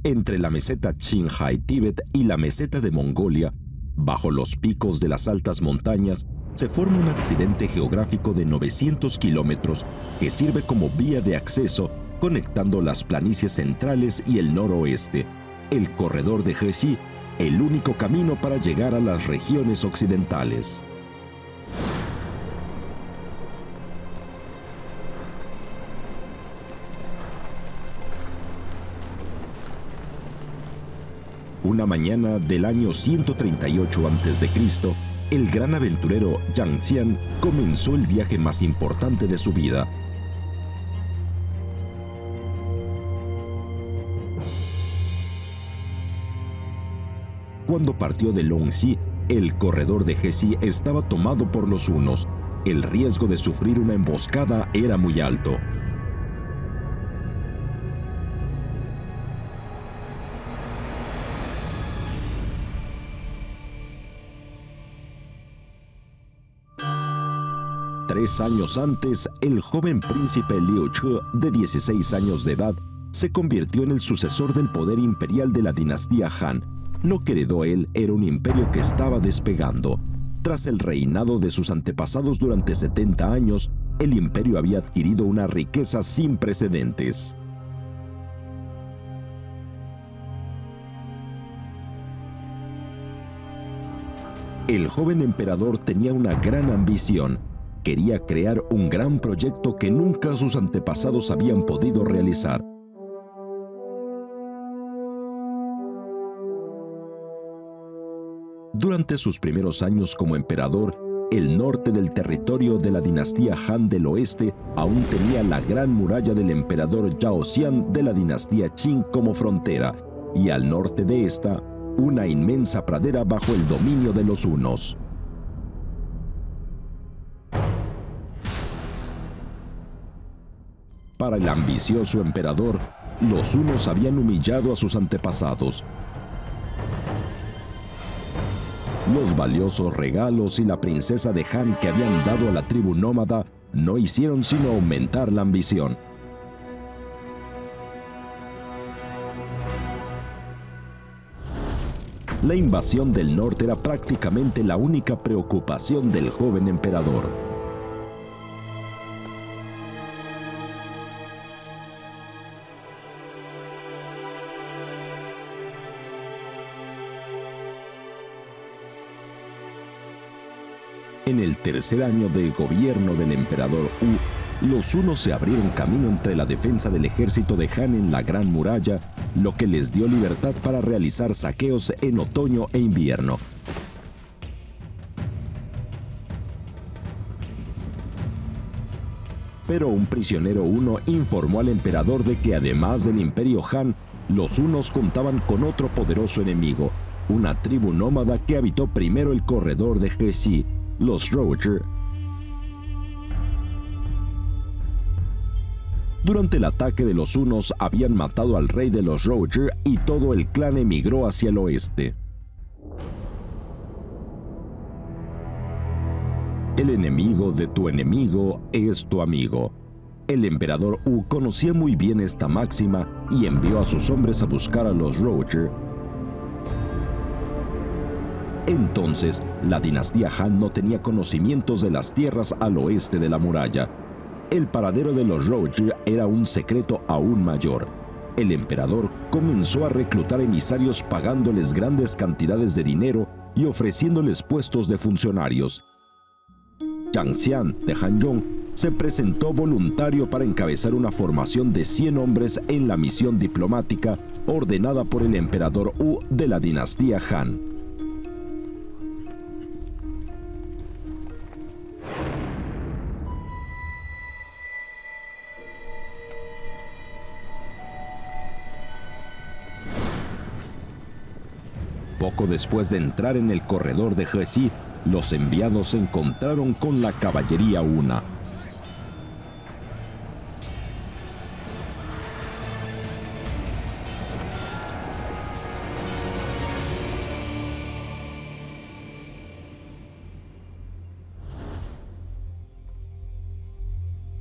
Entre la meseta Qinghai-Tíbet y la meseta de Mongolia, bajo los picos de las altas montañas, se forma un accidente geográfico de 900 kilómetros que sirve como vía de acceso conectando las planicies centrales y el noroeste, el corredor de Hexi, el único camino para llegar a las regiones occidentales. Una mañana del año 138 a.C., el gran aventurero Yang Xian comenzó el viaje más importante de su vida. Cuando partió de Longxi, el corredor de Hexi estaba tomado por los hunos. El riesgo de sufrir una emboscada era muy alto. Tres años antes, el joven príncipe Liu Che, de 16 años de edad, se convirtió en el sucesor del poder imperial de la dinastía Han. Lo que heredó él era un imperio que estaba despegando. Tras el reinado de sus antepasados durante 70 años, el imperio había adquirido una riqueza sin precedentes. El joven emperador tenía una gran ambición. Quería crear un gran proyecto que nunca sus antepasados habían podido realizar. Durante sus primeros años como emperador, el norte del territorio de la dinastía Han del oeste aún tenía la gran muralla del emperador Yao Xian de la dinastía Qin como frontera, y al norte de esta, una inmensa pradera bajo el dominio de los hunos. Para el ambicioso emperador, los hunos habían humillado a sus antepasados. Los valiosos regalos y la princesa de Han que habían dado a la tribu nómada no hicieron sino aumentar la ambición. La invasión del norte era prácticamente la única preocupación del joven emperador. En el tercer año del gobierno del emperador Wu, los hunos se abrieron camino entre la defensa del ejército de Han en la Gran Muralla, lo que les dio libertad para realizar saqueos en otoño e invierno. Pero un prisionero huno informó al emperador de que además del imperio Han, los hunos contaban con otro poderoso enemigo, una tribu nómada que habitó primero el corredor de Hexi, los Roger. Durante el ataque de los hunos habían matado al rey de los Roger y todo el clan emigró hacia el oeste. El enemigo de tu enemigo es tu amigo. El emperador Wu conocía muy bien esta máxima y envió a sus hombres a buscar a los Roger. Entonces, la dinastía Han no tenía conocimientos de las tierras al oeste de la muralla. El paradero de los Roger era un secreto aún mayor. El emperador comenzó a reclutar emisarios pagándoles grandes cantidades de dinero y ofreciéndoles puestos de funcionarios. Yang Xian de Hanyong se presentó voluntario para encabezar una formación de 100 hombres en la misión diplomática ordenada por el emperador Wu de la dinastía Han. Poco después de entrar en el corredor de Hexi, los enviados se encontraron con la caballería huna.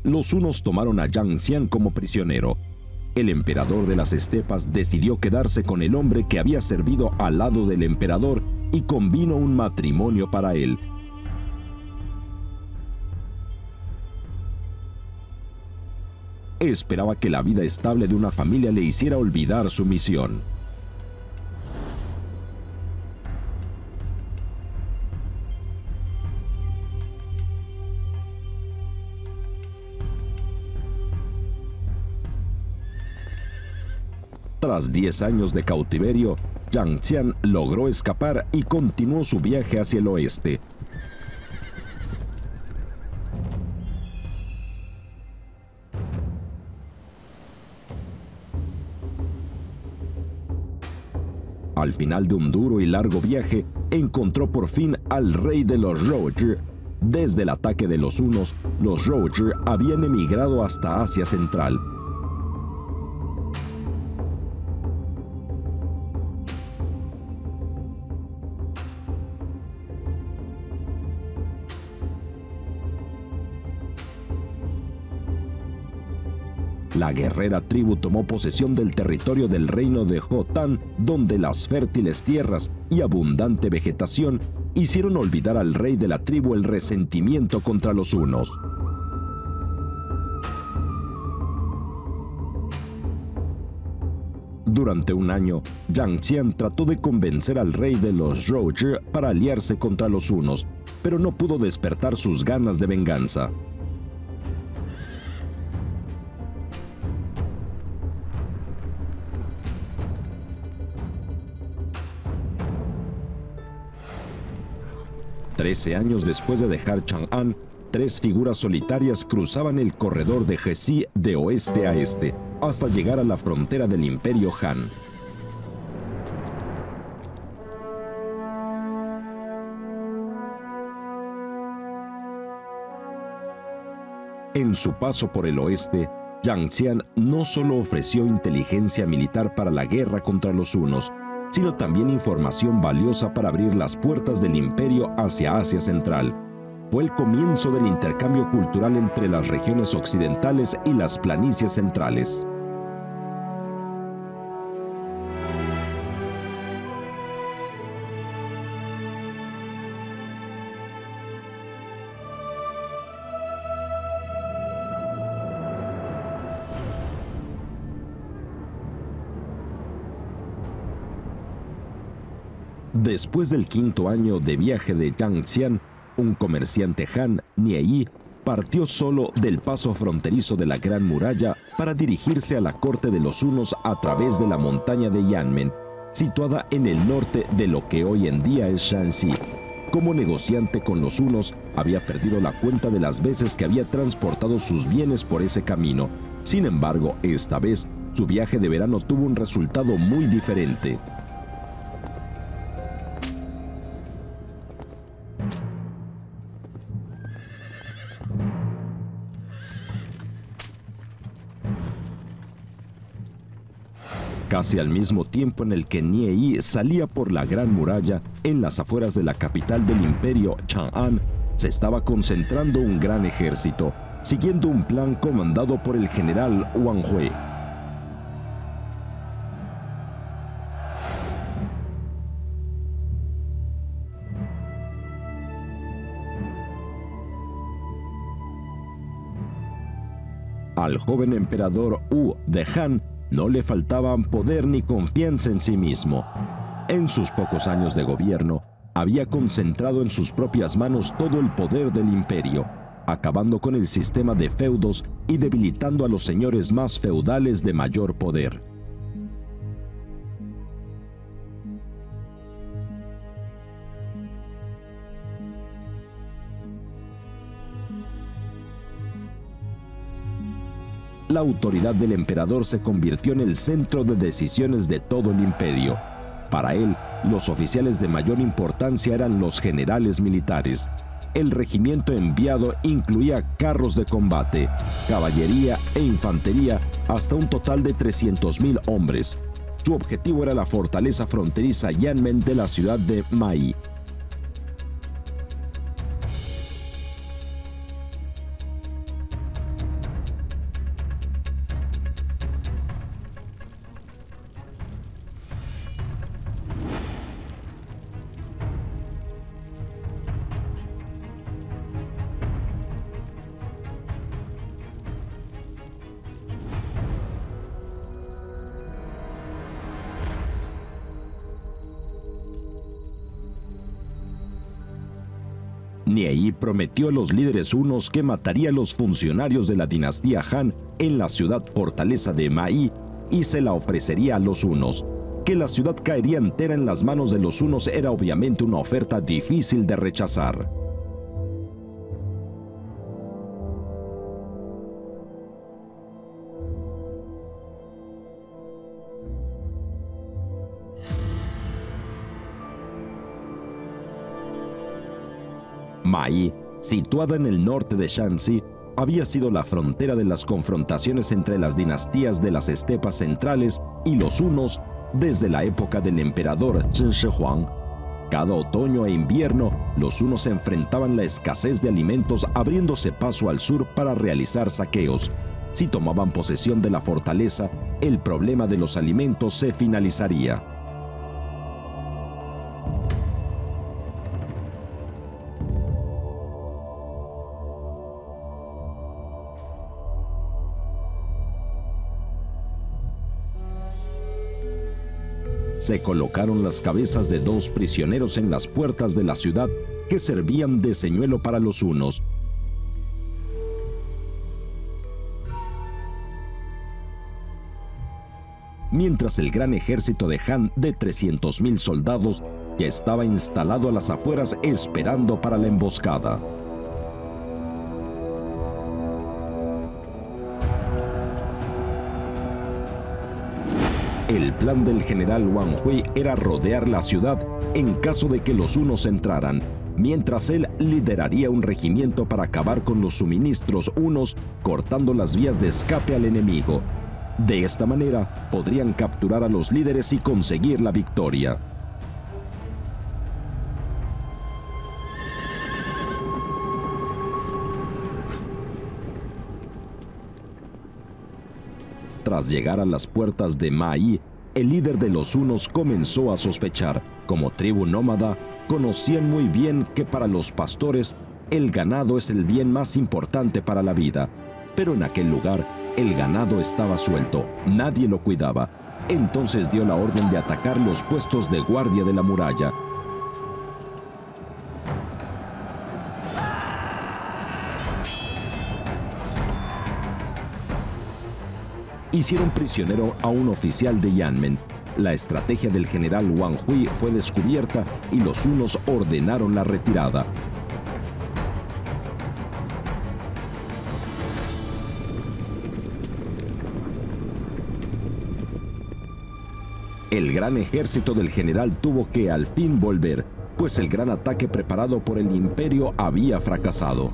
Los hunos tomaron a Yang Xian como prisionero. El emperador de las estepas decidió quedarse con el hombre que había servido al lado del emperador y convino un matrimonio para él. Esperaba que la vida estable de una familia le hiciera olvidar su misión. Tras 10 años de cautiverio, Jiang Xian logró escapar y continuó su viaje hacia el oeste. Al final de un duro y largo viaje, encontró por fin al rey de los Rouge. Desde el ataque de los hunos, los Rouge habían emigrado hasta Asia Central. La guerrera tribu tomó posesión del territorio del reino de Khotan, donde las fértiles tierras y abundante vegetación hicieron olvidar al rey de la tribu el resentimiento contra los hunos. Durante un año, Jiang Xian trató de convencer al rey de los Rouge para aliarse contra los hunos, pero no pudo despertar sus ganas de venganza. Trece años después de dejar Chang'an, 3 figuras solitarias cruzaban el corredor de Hexi de oeste a este, hasta llegar a la frontera del Imperio Han. En su paso por el oeste, Jiang Xian no solo ofreció inteligencia militar para la guerra contra los hunos, sino también información valiosa para abrir las puertas del imperio hacia Asia Central. Fue el comienzo del intercambio cultural entre las regiones occidentales y las planicies centrales. Después del 5.º año de viaje de Jiang Xian, un comerciante Han, Nie Yi, partió solo del paso fronterizo de la Gran Muralla para dirigirse a la corte de los hunos a través de la montaña de Yanmen, situada en el norte de lo que hoy en día es Shanxi. Como negociante con los hunos, había perdido la cuenta de las veces que había transportado sus bienes por ese camino. Sin embargo, esta vez, su viaje de verano tuvo un resultado muy diferente. Casi al mismo tiempo en el que Nie Yi salía por la Gran Muralla, en las afueras de la capital del imperio, Chang'an, se estaba concentrando un gran ejército, siguiendo un plan comandado por el general Wang Hui. Al joven emperador Wu de Han no le faltaban poder ni confianza en sí mismo. En sus pocos años de gobierno, había concentrado en sus propias manos todo el poder del imperio, acabando con el sistema de feudos y debilitando a los señores más feudales de mayor poder. La autoridad del emperador se convirtió en el centro de decisiones de todo el imperio. Para él, los oficiales de mayor importancia eran los generales militares. El regimiento enviado incluía carros de combate, caballería e infantería, hasta un total de 300.000 hombres. Su objetivo era la fortaleza fronteriza Yanmen de la ciudad de Mai. Niei prometió a los líderes hunos que mataría a los funcionarios de la dinastía Han en la ciudad fortaleza de Mai y se la ofrecería a los hunos. Que la ciudad caería entera en las manos de los hunos era obviamente una oferta difícil de rechazar. Mai, situada en el norte de Shanxi, había sido la frontera de las confrontaciones entre las dinastías de las estepas centrales y los hunos desde la época del emperador Qin Shi Huang. Cada otoño e invierno, los hunos enfrentaban la escasez de alimentos abriéndose paso al sur para realizar saqueos. Si tomaban posesión de la fortaleza, el problema de los alimentos se finalizaría. Se colocaron las cabezas de 2 prisioneros en las puertas de la ciudad que servían de señuelo para los hunos. Mientras el gran ejército de Han de 300.000 soldados ya estaba instalado a las afueras esperando para la emboscada. El plan del general Wang Hui era rodear la ciudad en caso de que los hunos entraran, mientras él lideraría un regimiento para acabar con los suministros hunos, cortando las vías de escape al enemigo. De esta manera, podrían capturar a los líderes y conseguir la victoria. Tras llegar a las puertas de Mai, el líder de los hunos comenzó a sospechar. Como tribu nómada, conocían muy bien que para los pastores el ganado es el bien más importante para la vida. Pero en aquel lugar, el ganado estaba suelto, nadie lo cuidaba. Entonces dio la orden de atacar los puestos de guardia de la muralla. Hicieron prisionero a un oficial de Yanmen. La estrategia del general Wang Hui fue descubierta y los hunos ordenaron la retirada. El gran ejército del general tuvo que al fin volver, pues el gran ataque preparado por el imperio había fracasado.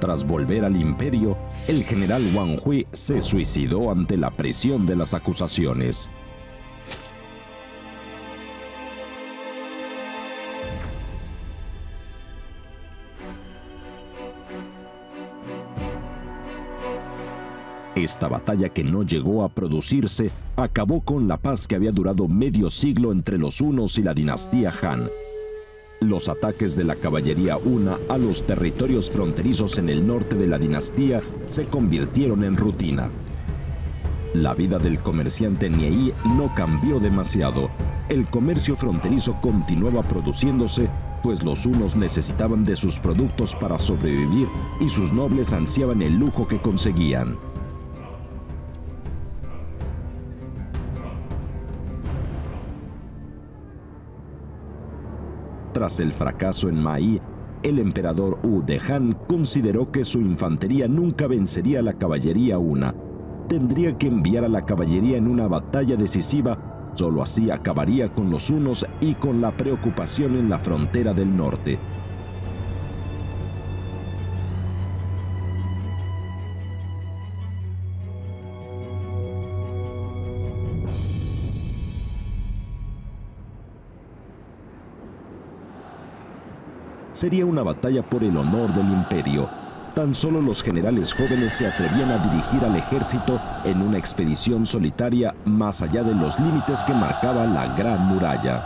Tras volver al imperio, el general Wang Hui se suicidó ante la presión de las acusaciones. Esta batalla, que no llegó a producirse, acabó con la paz que había durado medio siglo entre los hunos y la dinastía Han. Los ataques de la caballería huna a los territorios fronterizos en el norte de la dinastía se convirtieron en rutina. La vida del comerciante Niei no cambió demasiado. El comercio fronterizo continuaba produciéndose, pues los hunos necesitaban de sus productos para sobrevivir y sus nobles ansiaban el lujo que conseguían. Tras el fracaso en Mai, el emperador Wu de Han consideró que su infantería nunca vencería a la caballería huna. Tendría que enviar a la caballería en una batalla decisiva, solo así acabaría con los hunos y con la preocupación en la frontera del norte. Sería una batalla por el honor del imperio. tan solo los generales jóvenes se atrevían a dirigir al ejército en una expedición solitaria más allá de los límites que marcaba la Gran Muralla.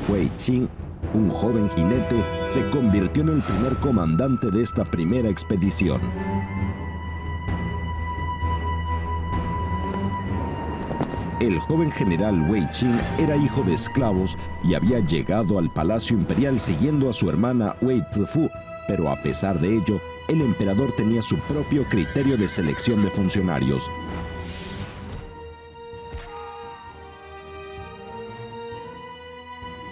Wei Qing, un joven jinete, se convirtió en el primer comandante de esta primera expedición. El joven general Wei Qing era hijo de esclavos y había llegado al palacio imperial siguiendo a su hermana Wei Zifu, pero a pesar de ello, el emperador tenía su propio criterio de selección de funcionarios.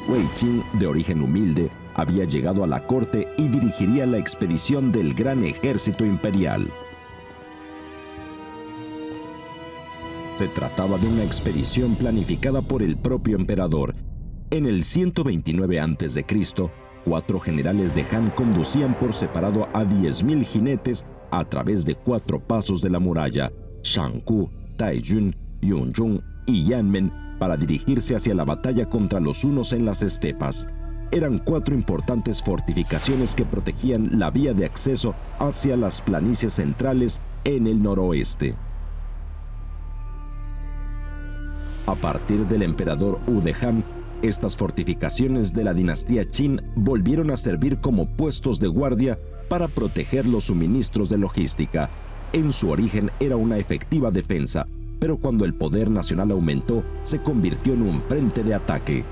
Wei Qing, de origen humilde, había llegado a la corte y dirigiría la expedición del gran ejército imperial. Se trataba de una expedición planificada por el propio emperador. En el 129 a.C., 4 generales de Han conducían por separado a 10.000 jinetes a través de 4 pasos de la muralla, Shangku, Taiyun, Yunzhong y Yanmen, para dirigirse hacia la batalla contra los hunos en las estepas. Eran 4 importantes fortificaciones que protegían la vía de acceso hacia las planicies centrales en el noroeste. A partir del emperador Wu de Han, estas fortificaciones de la dinastía Qin volvieron a servir como puestos de guardia para proteger los suministros de logística. En su origen era una efectiva defensa, pero cuando el poder nacional aumentó, se convirtió en un frente de ataque.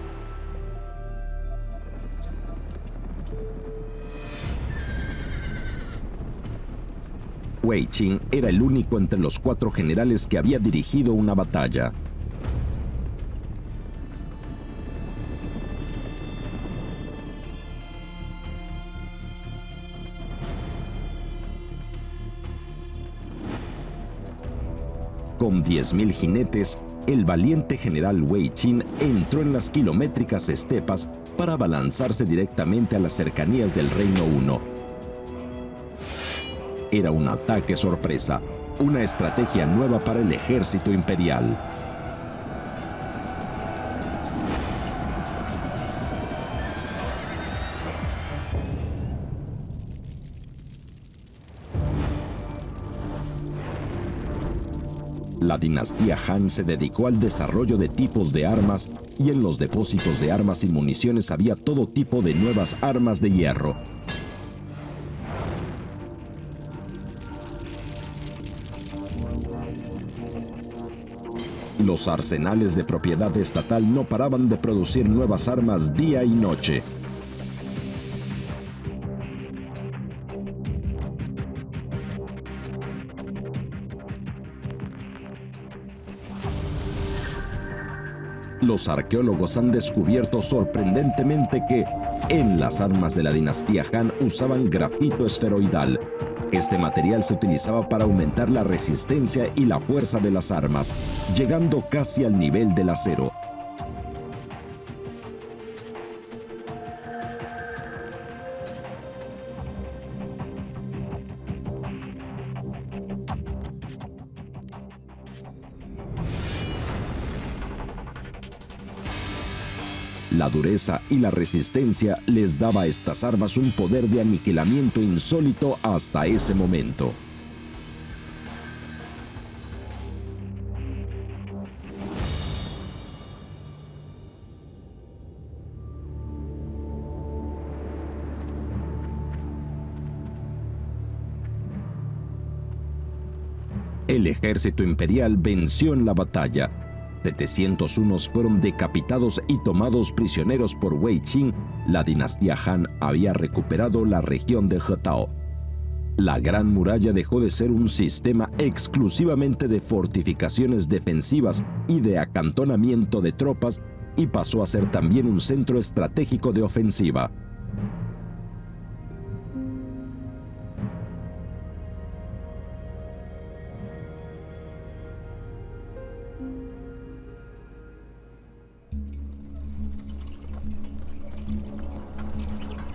Wei Qing era el único entre los 4 generales que había dirigido una batalla. Con 10.000 jinetes, el valiente general Wei Qing entró en las kilométricas estepas para abalanzarse directamente a las cercanías del Reino Huno. Era un ataque sorpresa, una estrategia nueva para el ejército imperial. La dinastía Han se dedicó al desarrollo de tipos de armas y en los depósitos de armas y municiones había todo tipo de nuevas armas de hierro. Los arsenales de propiedad estatal no paraban de producir nuevas armas día y noche. Los arqueólogos han descubierto sorprendentemente que en las armas de la dinastía Han usaban grafito esferoidal. Este material se utilizaba para aumentar la resistencia y la fuerza de las armas, llegando casi al nivel del acero. La dureza y la resistencia les daba a estas armas un poder de aniquilamiento insólito hasta ese momento. El ejército imperial venció en la batalla. 700 hunos fueron decapitados y tomados prisioneros por Wei Qing. La dinastía Han había recuperado la región de Hetao. La Gran Muralla dejó de ser un sistema exclusivamente de fortificaciones defensivas y de acantonamiento de tropas y pasó a ser también un centro estratégico de ofensiva.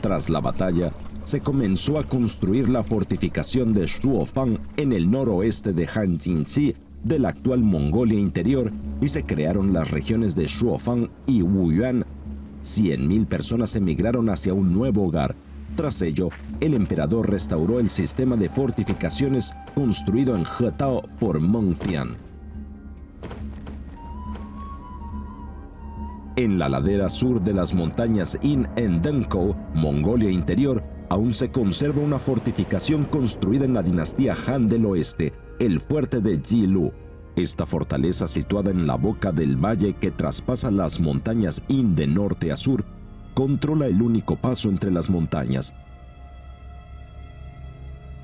Tras la batalla, se comenzó a construir la fortificación de Shuofang en el noroeste de Hanjinxi, de la actual Mongolia Interior, y se crearon las regiones de Shuofang y Wuyuan. 100.000 personas emigraron hacia un nuevo hogar. Tras ello, el emperador restauró el sistema de fortificaciones construido en Hetao por Meng Tian. En la ladera sur de las montañas In en Dengkou, Mongolia Interior, aún se conserva una fortificación construida en la dinastía Han del Oeste, el fuerte de Jilu. Esta fortaleza, situada en la boca del valle que traspasa las montañas In de norte a sur, controla el único paso entre las montañas.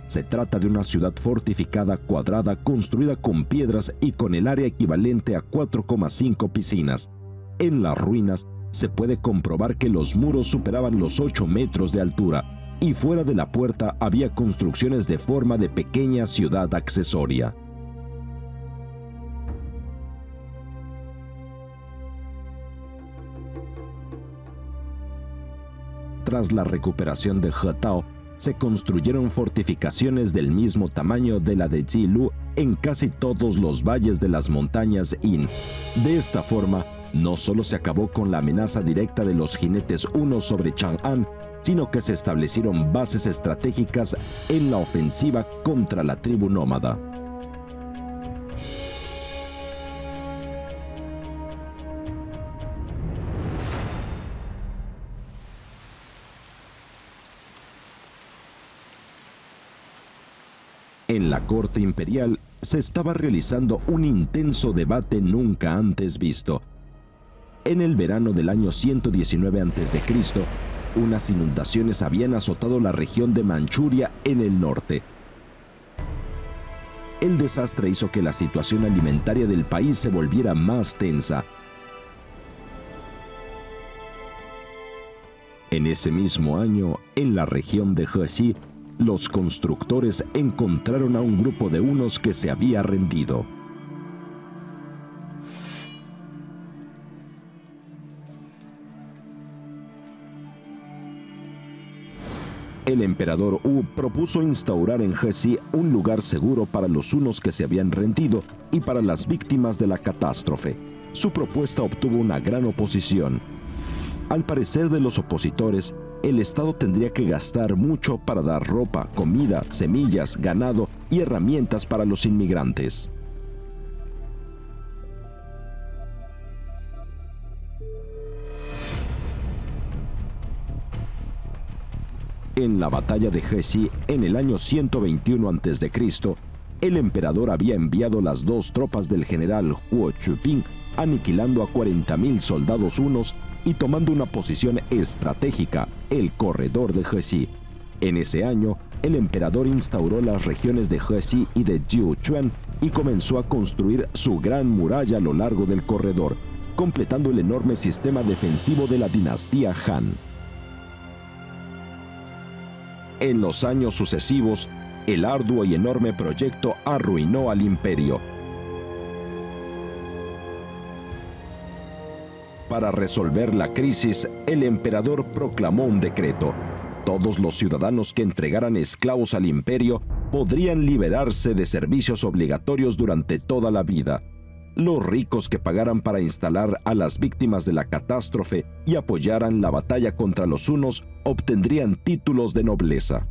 Se trata de una ciudad fortificada cuadrada construida con piedras y con el área equivalente a 4,5 piscinas. En las ruinas se puede comprobar que los muros superaban los 8 metros de altura y fuera de la puerta había construcciones de forma de pequeña ciudad accesoria. Tras la recuperación de Hetao, se construyeron fortificaciones del mismo tamaño de la de Jilu en casi todos los valles de las montañas In. De esta forma, no solo se acabó con la amenaza directa de los jinetes hunos sobre Chang'an, sino que se establecieron bases estratégicas en la ofensiva contra la tribu nómada. En la corte imperial se estaba realizando un intenso debate nunca antes visto. En el verano del año 119 a.C., unas inundaciones habían azotado la región de Manchuria en el norte. El desastre hizo que la situación alimentaria del país se volviera más tensa. En ese mismo año, en la región de Hexi, los constructores encontraron a un grupo de hunos que se había rendido. El emperador Wu propuso instaurar en Hexi un lugar seguro para los hunos que se habían rendido y para las víctimas de la catástrofe. Su propuesta obtuvo una gran oposición. Al parecer de los opositores, el Estado tendría que gastar mucho para dar ropa, comida, semillas, ganado y herramientas para los inmigrantes. En la batalla de Hexi, en el año 121 a.C., el emperador había enviado las dos tropas del general Huo Chuping, aniquilando a 40.000 soldados hunos y tomando una posición estratégica, el corredor de Hexi. En ese año, el emperador instauró las regiones de Hexi y de Jiuquan y comenzó a construir su gran muralla a lo largo del corredor, completando el enorme sistema defensivo de la dinastía Han. En los años sucesivos, el arduo y enorme proyecto arruinó al imperio. Para resolver la crisis, el emperador proclamó un decreto. Todos los ciudadanos que entregaran esclavos al imperio podrían liberarse de servicios obligatorios durante toda la vida. Los ricos que pagaran para instalar a las víctimas de la catástrofe y apoyaran la batalla contra los hunos obtendrían títulos de nobleza.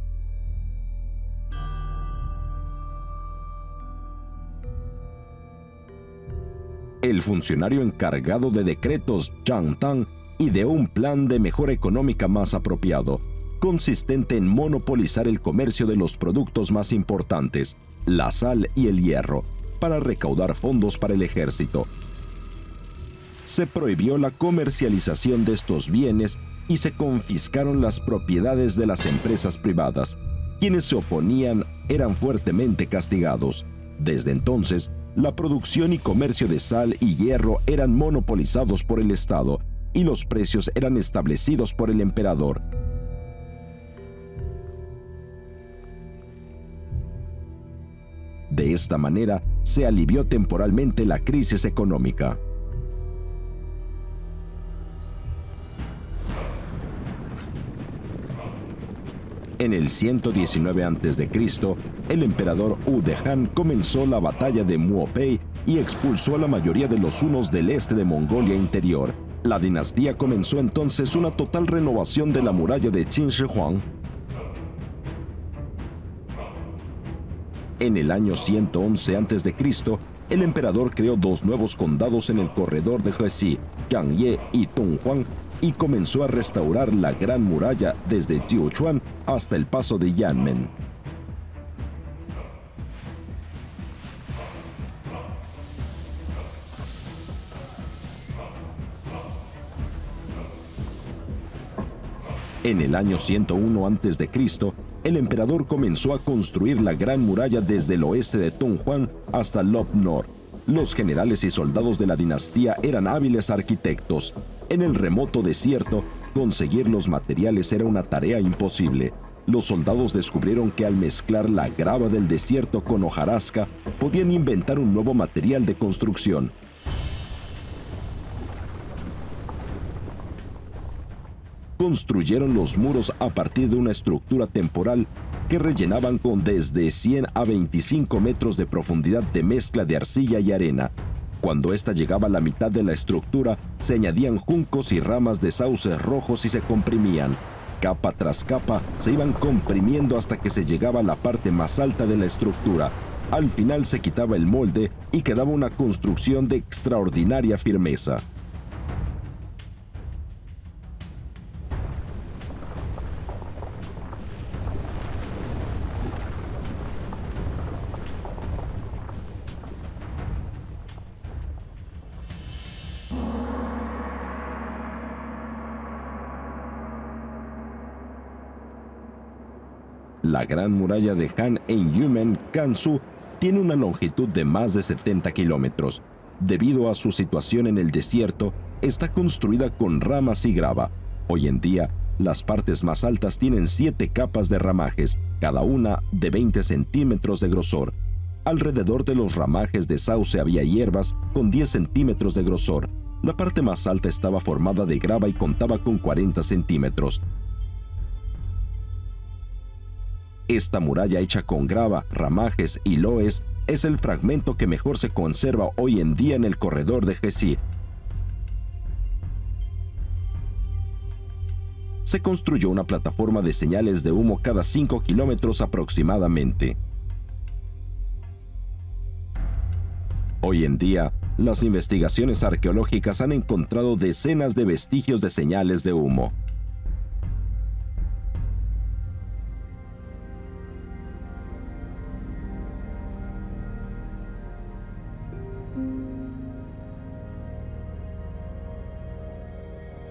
El funcionario encargado de decretos, Zhang Tang, ideó un plan de mejora económica más apropiado, consistente en monopolizar el comercio de los productos más importantes, la sal y el hierro, para recaudar fondos para el ejército. Se prohibió la comercialización de estos bienes y se confiscaron las propiedades de las empresas privadas. Quienes se oponían eran fuertemente castigados. Desde entonces, la producción y comercio de sal y hierro eran monopolizados por el Estado y los precios eran establecidos por el emperador. De esta manera, se alivió temporalmente la crisis económica. En el 119 a.C., el emperador Wu de Han comenzó la batalla de Muopei y expulsó a la mayoría de los hunos del este de Mongolia Interior. La dinastía comenzó entonces una total renovación de la muralla de Qin Shi Huang. En el año 111 a.C., el emperador creó dos nuevos condados en el corredor de Hexi, Jiangye y Tonghuang, y comenzó a restaurar la Gran Muralla desde Jiuquan hasta el paso de Yanmen. En el año 101 a.C., el emperador comenzó a construir la Gran Muralla desde el oeste de Tonghuang hasta Lop Nor. Los generales y soldados de la dinastía eran hábiles arquitectos. En el remoto desierto, conseguir los materiales era una tarea imposible. Los soldados descubrieron que al mezclar la grava del desierto con hojarasca, podían inventar un nuevo material de construcción. Construyeron los muros a partir de una estructura temporal que rellenaban con desde 100 a 25 metros de profundidad de mezcla de arcilla y arena. Cuando ésta llegaba a la mitad de la estructura, se añadían juncos y ramas de sauces rojos y se comprimían. Capa tras capa se iban comprimiendo hasta que se llegaba a la parte más alta de la estructura. Al final se quitaba el molde y quedaba una construcción de extraordinaria firmeza. La Gran Muralla de Han en Yumen, Gansu, tiene una longitud de más de 70 kilómetros. Debido a su situación en el desierto, está construida con ramas y grava. Hoy en día, las partes más altas tienen 7 capas de ramajes, cada una de 20 centímetros de grosor. Alrededor de los ramajes de sauce había hierbas con 10 centímetros de grosor. La parte más alta estaba formada de grava y contaba con 40 centímetros. Esta muralla hecha con grava, ramajes y loes es el fragmento que mejor se conserva hoy en día en el corredor de Hexi. Se construyó una plataforma de señales de humo cada 5 kilómetros aproximadamente. Hoy en día, las investigaciones arqueológicas han encontrado decenas de vestigios de señales de humo.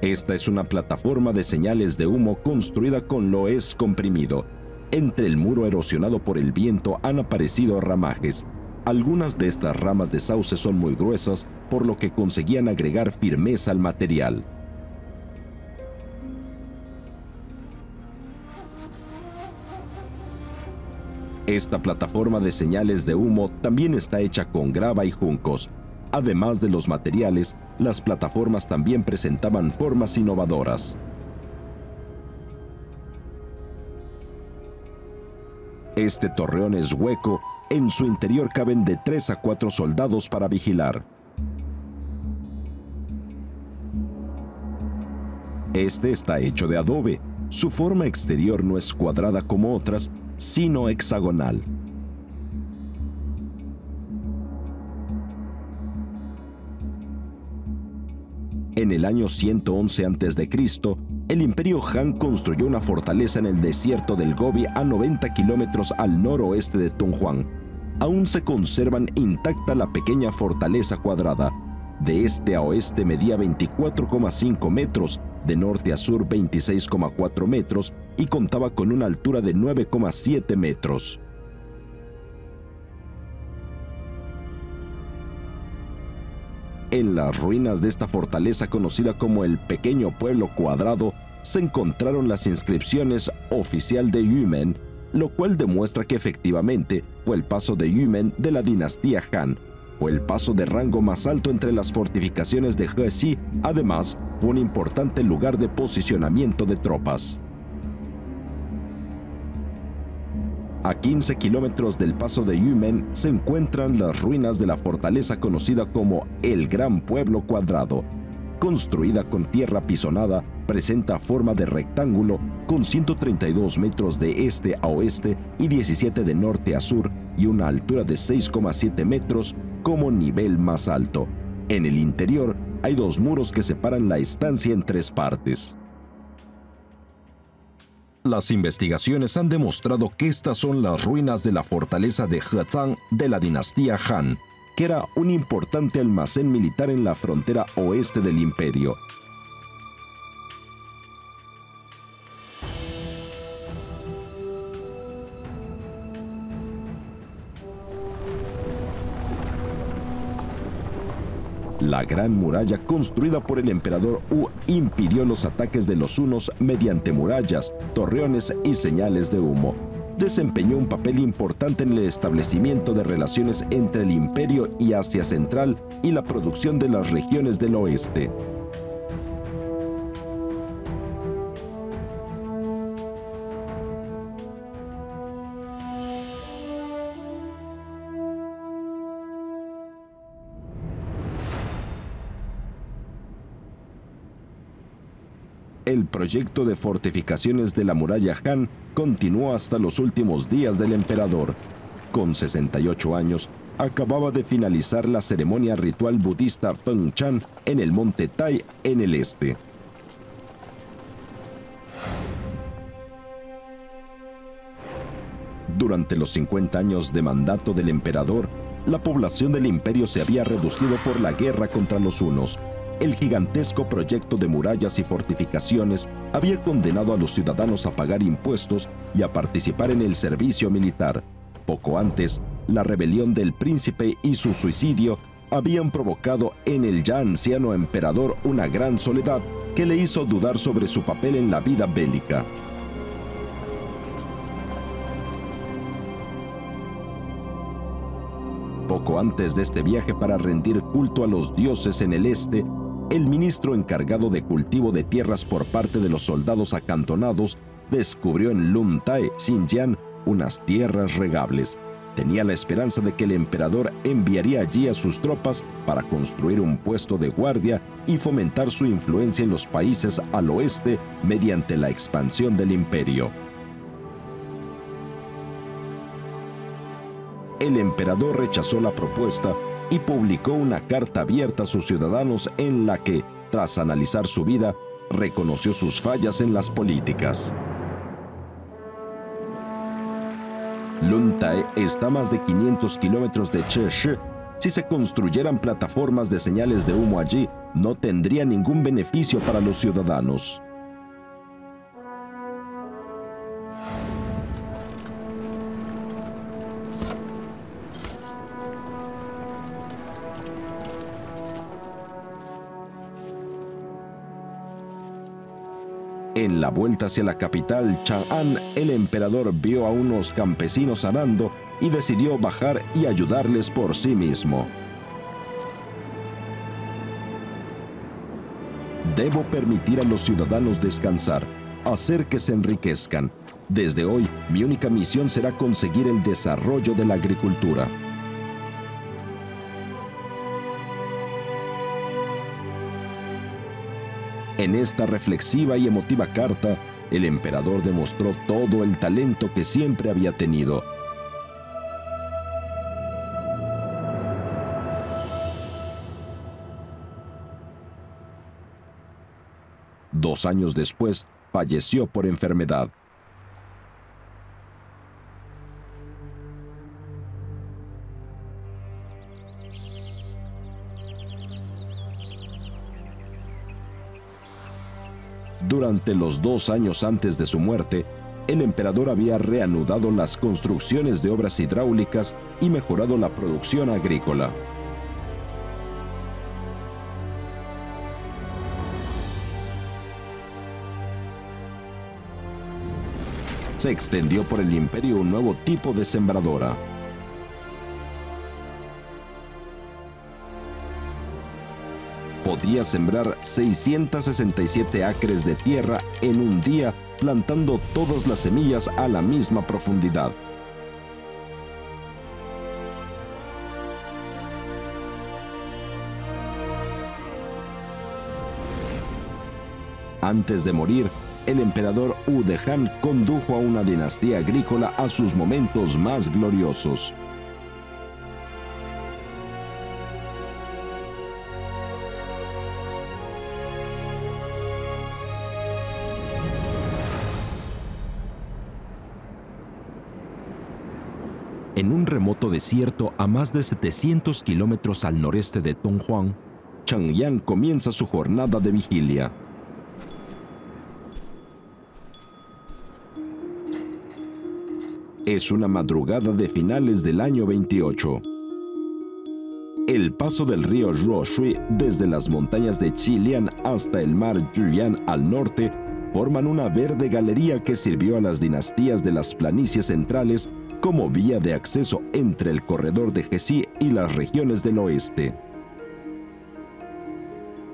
Esta es una plataforma de señales de humo construida con loes comprimido. Entre el muro erosionado por el viento han aparecido ramajes. Algunas de estas ramas de sauce son muy gruesas, por lo que conseguían agregar firmeza al material. Esta plataforma de señales de humo también está hecha con grava y juncos. Además de los materiales, las plataformas también presentaban formas innovadoras. Este torreón es hueco, en su interior caben de 3 a 4 soldados para vigilar. Este está hecho de adobe. Su forma exterior no es cuadrada como otras, sino hexagonal. En el año 111 a.C., el Imperio Han construyó una fortaleza en el desierto del Gobi a 90 kilómetros al noroeste de Tonghuang. Aún se conservan intacta la pequeña fortaleza cuadrada. De este a oeste medía 24,5 metros, de norte a sur 26,4 metros y contaba con una altura de 9,7 metros. En las ruinas de esta fortaleza conocida como el Pequeño Pueblo Cuadrado se encontraron las inscripciones Oficial de Yumen, lo cual demuestra que efectivamente fue el paso de Yumen de la dinastía Han. Fue el paso de rango más alto entre las fortificaciones de Hexi, además fue un importante lugar de posicionamiento de tropas. A 15 kilómetros del paso de Yumen se encuentran las ruinas de la fortaleza conocida como el Gran Pueblo Cuadrado. construida con tierra pisonada, presenta forma de rectángulo con 132 metros de este a oeste y 17 de norte a sur y una altura de 6,7 metros como nivel más alto. En el interior hay dos muros que separan la estancia en tres partes. Las investigaciones han demostrado que estas son las ruinas de la fortaleza de Hethang de la dinastía Han, que era un importante almacén militar en la frontera oeste del imperio. La Gran Muralla construida por el emperador Wu impidió los ataques de los hunos mediante murallas, torreones y señales de humo. Desempeñó un papel importante en el establecimiento de relaciones entre el imperio y Asia Central y la producción de las regiones del oeste. El proyecto de fortificaciones de la muralla Han continuó hasta los últimos días del emperador. Con 68 años, acababa de finalizar la ceremonia ritual budista Fengshan en el monte Tai en el este. Durante los 50 años de mandato del emperador, la población del imperio se había reducido por la guerra contra los hunos. El gigantesco proyecto de murallas y fortificaciones había condenado a los ciudadanos a pagar impuestos y a participar en el servicio militar. Poco antes, la rebelión del príncipe y su suicidio habían provocado en el ya anciano emperador una gran soledad que le hizo dudar sobre su papel en la vida bélica. Poco antes de este viaje para rendir culto a los dioses en el este, el ministro encargado de cultivo de tierras por parte de los soldados acantonados descubrió en Lun Tai, Xinjiang, unas tierras regables. Tenía la esperanza de que el emperador enviaría allí a sus tropas para construir un puesto de guardia y fomentar su influencia en los países al oeste mediante la expansión del imperio. El emperador rechazó la propuesta y publicó una carta abierta a sus ciudadanos en la que, tras analizar su vida, reconoció sus fallas en las políticas. Lun Tai está a más de 500 kilómetros de Cheshi. Si se construyeran plataformas de señales de humo allí, no tendría ningún beneficio para los ciudadanos. En la vuelta hacia la capital, Chang'an, el emperador vio a unos campesinos arando y decidió bajar y ayudarles por sí mismo. Debo permitir a los ciudadanos descansar, hacer que se enriquezcan. Desde hoy, mi única misión será conseguir el desarrollo de la agricultura. En esta reflexiva y emotiva carta, el emperador demostró todo el talento que siempre había tenido. Dos años después, falleció por enfermedad. Durante los 2 años antes de su muerte, el emperador había reanudado las construcciones de obras hidráulicas y mejorado la producción agrícola. Se extendió por el imperio un nuevo tipo de sembradora. Podía sembrar 667 acres de tierra en un día, plantando todas las semillas a la misma profundidad. Antes de morir, el emperador Wu de Han condujo a una dinastía agrícola a sus momentos más gloriosos. En un remoto desierto a más de 700 kilómetros al noreste de Tonghuang, Cheng Yan comienza su jornada de vigilia. Es una madrugada de finales del año 28. El paso del río Ruoshui desde las montañas de Xilian hasta el mar Yuyan al norte forman una verde galería que sirvió a las dinastías de las planicies centrales como vía de acceso entre el corredor de Hexi y las regiones del oeste.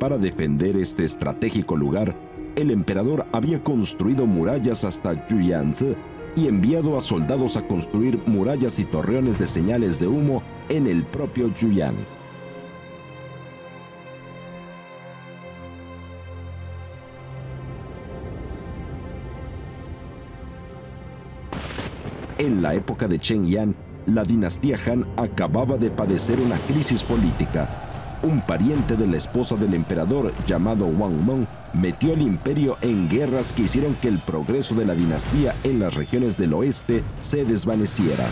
Para defender este estratégico lugar, el emperador había construido murallas hasta Yuyanzi y enviado a soldados a construir murallas y torreones de señales de humo en el propio Yuyan. En la época de Cheng Yan, la dinastía Han acababa de padecer una crisis política. Un pariente de la esposa del emperador, llamado Wang Meng, metió al imperio en guerras que hicieron que el progreso de la dinastía en las regiones del oeste se desvaneciera.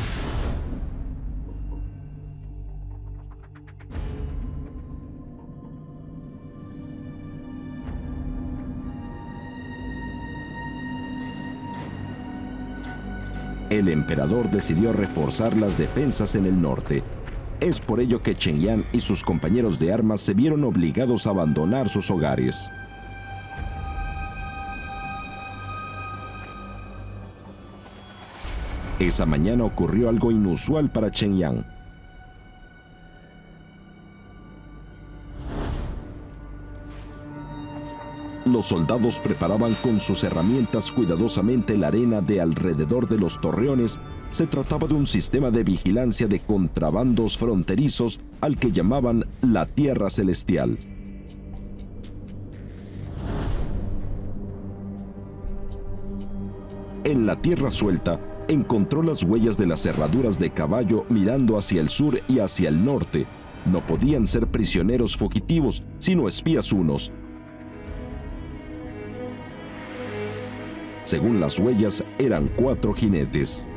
El emperador decidió reforzar las defensas en el norte. Es por ello que Cheng Yan y sus compañeros de armas se vieron obligados a abandonar sus hogares. Esa mañana ocurrió algo inusual para Cheng Yan. Los soldados preparaban con sus herramientas cuidadosamente la arena de alrededor de los torreones. Se trataba de un sistema de vigilancia de contrabandos fronterizos al que llamaban la Tierra Celestial. En la tierra suelta, encontró las huellas de las herraduras de caballo mirando hacia el sur y hacia el norte. No podían ser prisioneros fugitivos, sino espías hunos. Según las huellas, eran 4 jinetes.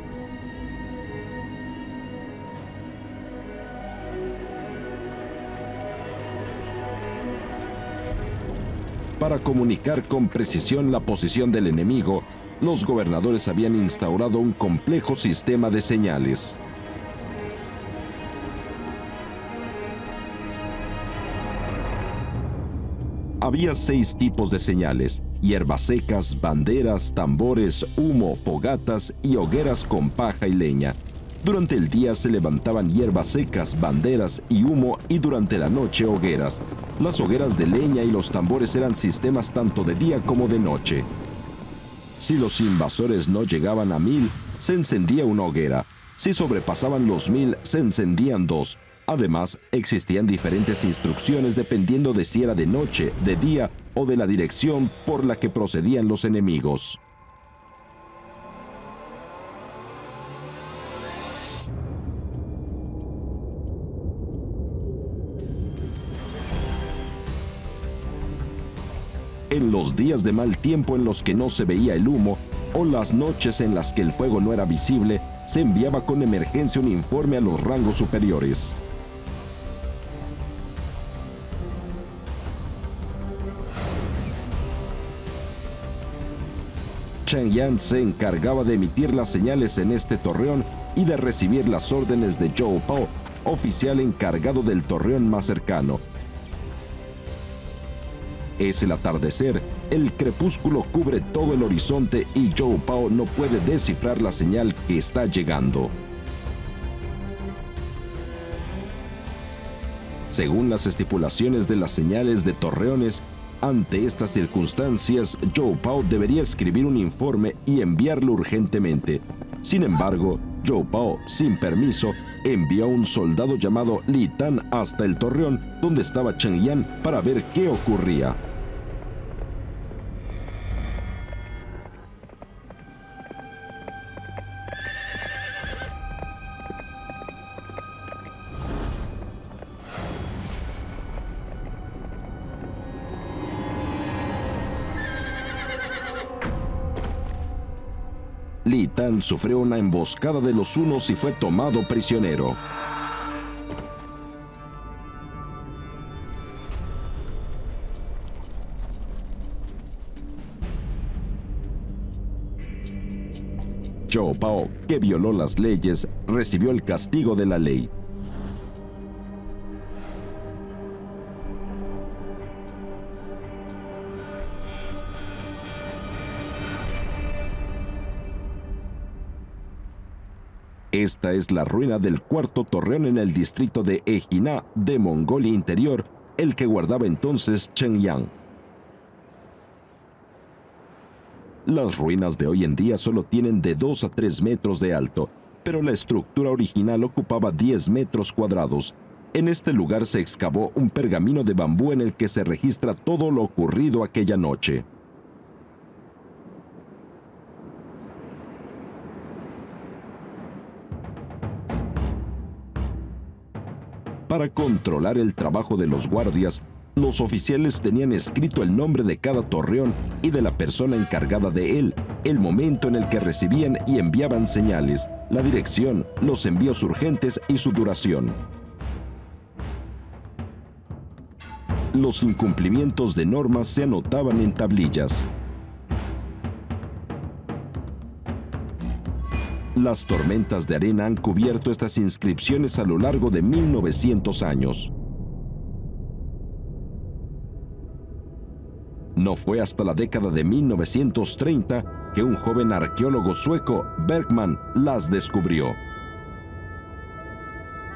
Para comunicar con precisión la posición del enemigo, los gobernadores habían instaurado un complejo sistema de señales. Había 6 tipos de señales: hierbas secas, banderas, tambores, humo, fogatas y hogueras con paja y leña. Durante el día se levantaban hierbas secas, banderas y humo, y durante la noche hogueras. Las hogueras de leña y los tambores eran sistemas tanto de día como de noche. Si los invasores no llegaban a 1000, se encendía una hoguera. Si sobrepasaban los 1000, se encendían 2. Además, existían diferentes instrucciones dependiendo de si era de noche, de día o de la dirección por la que procedían los enemigos. En los días de mal tiempo en los que no se veía el humo, o las noches en las que el fuego no era visible, se enviaba con emergencia un informe a los rangos superiores. Cheng Yan se encargaba de emitir las señales en este torreón y de recibir las órdenes de Zhou Pao, oficial encargado del torreón más cercano. Es el atardecer, el crepúsculo cubre todo el horizonte y Zhou Pao no puede descifrar la señal que está llegando. Según las estipulaciones de las señales de torreones, ante estas circunstancias, Zhou Pao debería escribir un informe y enviarlo urgentemente. Sin embargo, Zhou Pao, sin permiso, envió a un soldado llamado Li Tan hasta el torreón donde estaba Cheng Yan para ver qué ocurría. Li Tan sufrió una emboscada de los hunos y fue tomado prisionero. Zhou Bao, que violó las leyes, recibió el castigo de la ley. Esta es la ruina del cuarto torreón en el distrito de Egina de Mongolia Interior, el que guardaba entonces Shenyang. Las ruinas de hoy en día solo tienen de 2 a 3 metros de alto, pero la estructura original ocupaba 10 metros cuadrados. En este lugar se excavó un pergamino de bambú en el que se registra todo lo ocurrido aquella noche. Para controlar el trabajo de los guardias, los oficiales tenían escrito el nombre de cada torreón y de la persona encargada de él, el momento en el que recibían y enviaban señales, la dirección, los envíos urgentes y su duración. Los incumplimientos de normas se anotaban en tablillas. Las tormentas de arena han cubierto estas inscripciones a lo largo de 1900 años. No fue hasta la década de 1930 que un joven arqueólogo sueco, Bergman, las descubrió.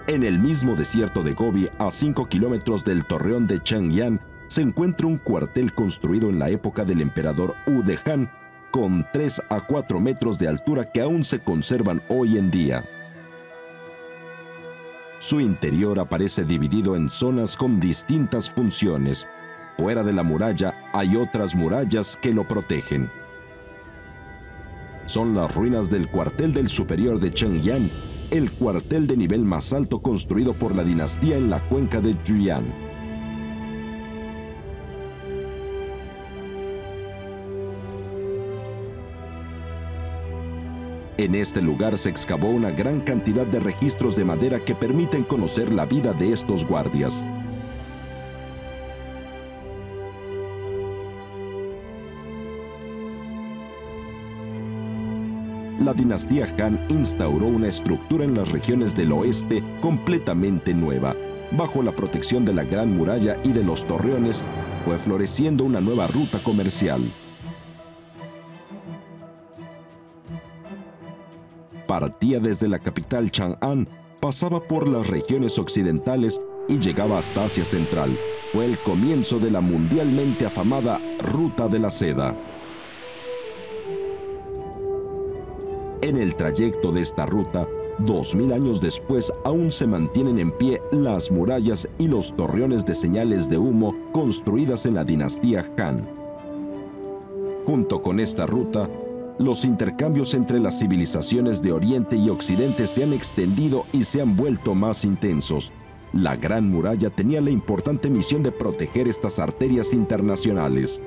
En el mismo desierto de Gobi, a 5 kilómetros del torreón de Shenyang, se encuentra un cuartel construido en la época del emperador Wu de Han, con 3 a 4 metros de altura que aún se conservan hoy en día. Su interior aparece dividido en zonas con distintas funciones. Fuera de la muralla hay otras murallas que lo protegen. Son las ruinas del cuartel del superior de Shenyang, el cuartel de nivel más alto construido por la dinastía en la cuenca de Yuan. En este lugar se excavó una gran cantidad de registros de madera que permiten conocer la vida de estos guardias. La dinastía Han instauró una estructura en las regiones del oeste completamente nueva. Bajo la protección de la Gran Muralla y de los torreones, fue floreciendo una nueva ruta comercial. Partía desde la capital Chang'an, pasaba por las regiones occidentales y llegaba hasta Asia Central. Fue el comienzo de la mundialmente afamada Ruta de la Seda. En el trayecto de esta ruta, 2000 años después, aún se mantienen en pie las murallas y los torreones de señales de humo construidas en la dinastía Han. Junto con esta ruta, los intercambios entre las civilizaciones de Oriente y Occidente se han extendido y se han vuelto más intensos. La Gran Muralla tenía la importante misión de proteger estas arterias internacionales.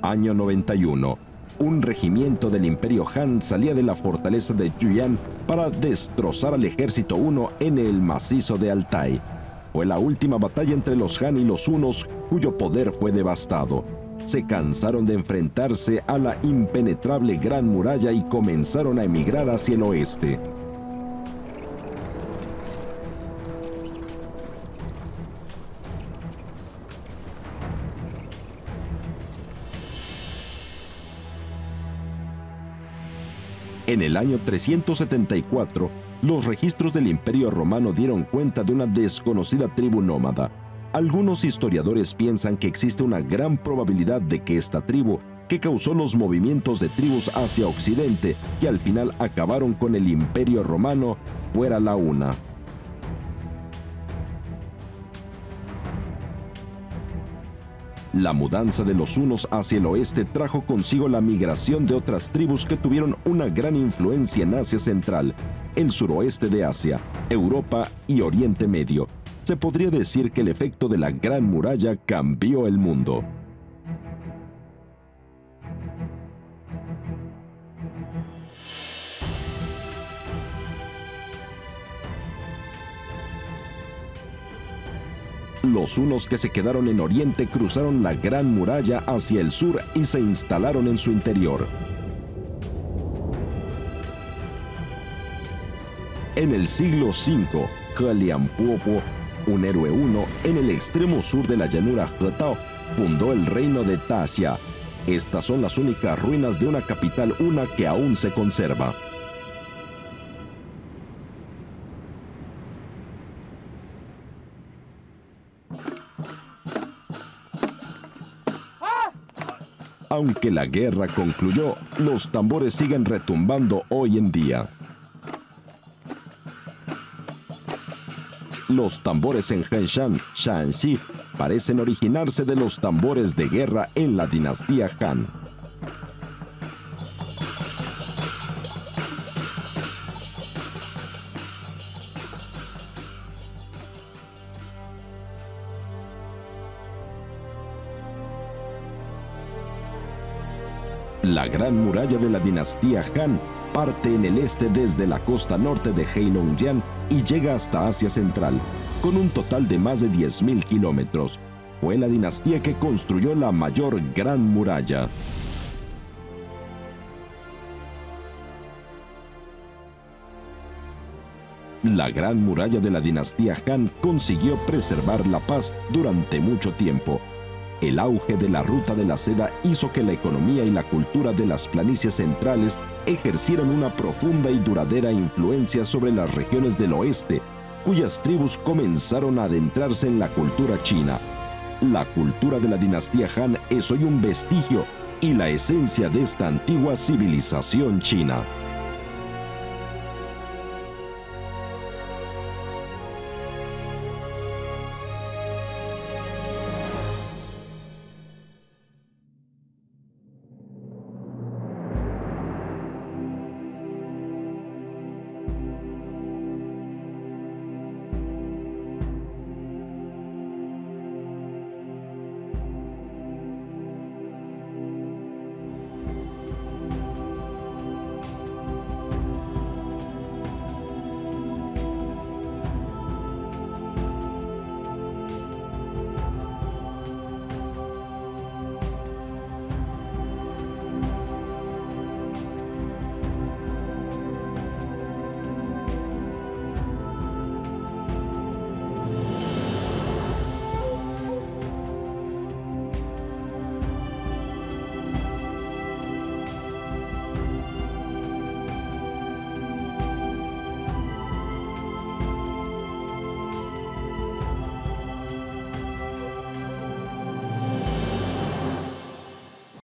Año 91. Un regimiento del Imperio Han salía de la fortaleza de Yuan para destrozar al ejército huno en el macizo de Altai. Fue la última batalla entre los Han y los hunos, cuyo poder fue devastado. Se cansaron de enfrentarse a la impenetrable Gran Muralla y comenzaron a emigrar hacia el oeste. En el año 374, los registros del Imperio Romano dieron cuenta de una desconocida tribu nómada. Algunos historiadores piensan que existe una gran probabilidad de que esta tribu, que causó los movimientos de tribus hacia Occidente, que al final acabaron con el Imperio Romano, fuera la Una. La mudanza de los hunos hacia el oeste trajo consigo la migración de otras tribus que tuvieron una gran influencia en Asia Central, el suroeste de Asia, Europa y Oriente Medio. Se podría decir que el efecto de la Gran Muralla cambió el mundo. Los hunos que se quedaron en Oriente cruzaron la Gran Muralla hacia el sur y se instalaron en su interior. En el siglo V, Kaliampopo, un héroe huno en el extremo sur de la llanura Hetao, fundó el reino de Taxia. Estas son las únicas ruinas de una capital huna que aún se conserva. Aunque la guerra concluyó, los tambores siguen retumbando hoy en día. Los tambores en Henshan, Shaanxi, parecen originarse de los tambores de guerra en la dinastía Han. La Gran Muralla de la dinastía Han parte en el este desde la costa norte de Heilongjiang y llega hasta Asia Central, con un total de más de 10.000 kilómetros. Fue la dinastía que construyó la mayor Gran Muralla. La Gran Muralla de la dinastía Han consiguió preservar la paz durante mucho tiempo. El auge de la ruta de la seda hizo que la economía y la cultura de las planicies centrales ejercieran una profunda y duradera influencia sobre las regiones del oeste, cuyas tribus comenzaron a adentrarse en la cultura china. La cultura de la dinastía Han es hoy un vestigio y la esencia de esta antigua civilización china.